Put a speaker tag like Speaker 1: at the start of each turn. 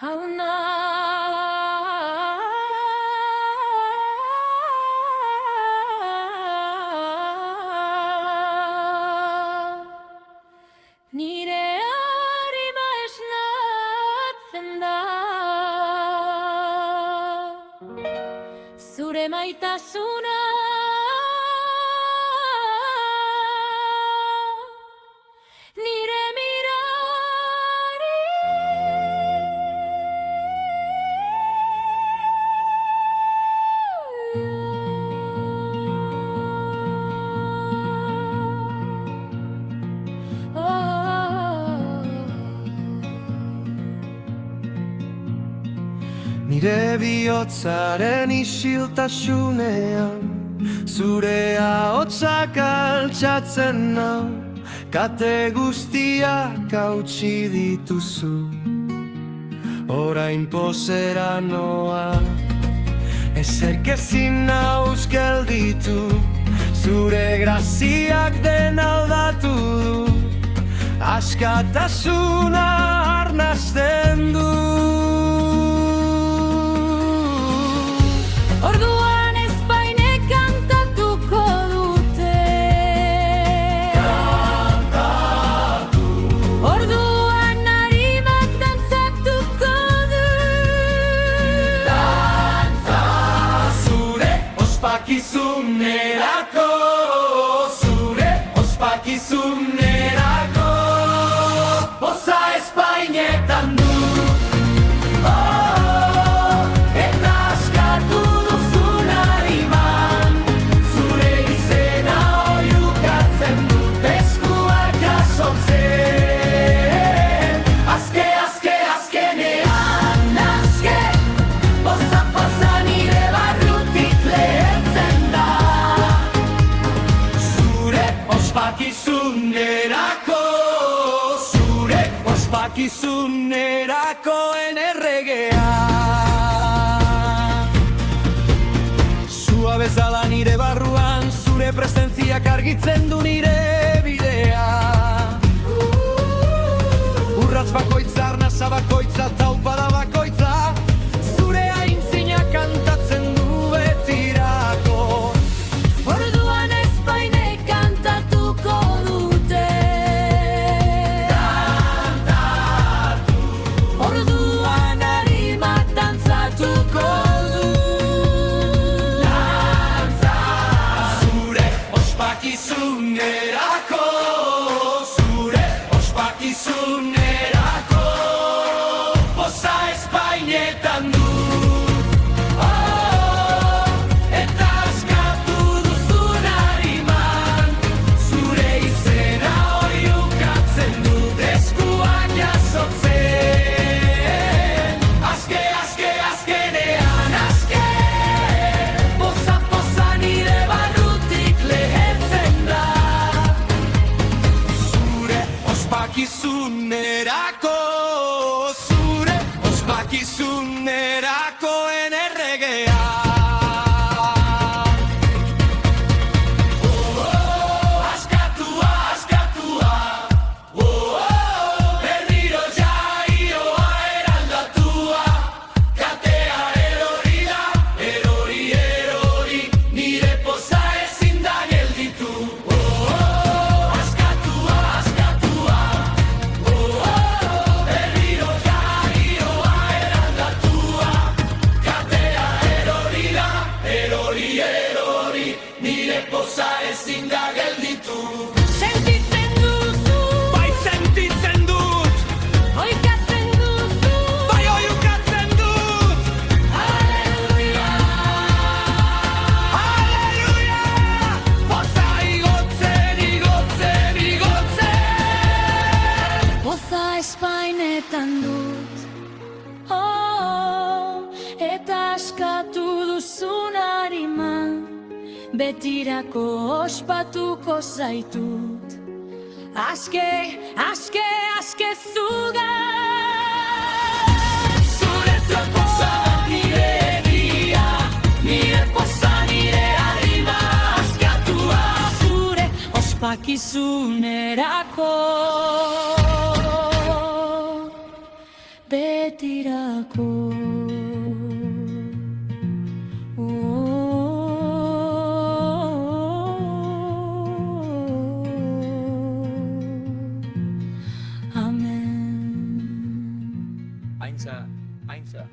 Speaker 1: Hauna nire harima esnatzen da zure maitasuna nire mirari
Speaker 2: Nire bihotzaren isiltasunean zure ahotsak altxatzen nau, kate guztiak hautsi dituzu. Orain pozera noa, ezerk ezin nauz gelditu, zure graziak den aldatu du, askatasuna arnasten du.
Speaker 1: Orduan ezpainek kantatuko dute Kantatu Orduan ari bat dantzatuko du
Speaker 2: Dantza zure ospakizunerako, zure ospakizunerako, poza espainetan du. Ospakizunerako enerregea. Zua bezala nire barruan, zure presentziak argitzen du nire bidea. Urratz bakoitza, arnasa bakoitza, taupada bakoitza, zure aintzina kantatzen du betirako.
Speaker 1: Orduan ezpainek kantatuko dute Orduan harimak dantzatuko du
Speaker 2: Dantza zure ospakizunerako, zure ospakizunerako, poza espainetan du. Eta askatu duzun hariman, zure izena hori ukatzen dut eskuak jasotzen. Azkenean poza nire barrutik lehertzen da. Zure ospakizunerako, zure ospakizunerako enerregea. Askatua, berriro jaioa eraldatua, katea erori da, erori, nire poza ezin da gelditu. Askatua, berriro jaioa eraldatua, katea erori da, erori, nire poza ezin da gelditu.
Speaker 1: Sentitzen duzu
Speaker 2: Bai sentitzen dut,
Speaker 1: Oikatzen duzu
Speaker 2: bai oiukatzen dut.
Speaker 1: Aleluia
Speaker 2: Aleluia! Poza igotzen.
Speaker 1: Poza espainetan dut Eta askatu duzun hariman Betirako ospatuko zaitut Aske zuga
Speaker 2: Zure poza nire egia, nire poza nire harima askatua.
Speaker 1: Zure ospakizunerako betirako. Amen.
Speaker 2: Aintza, aintza.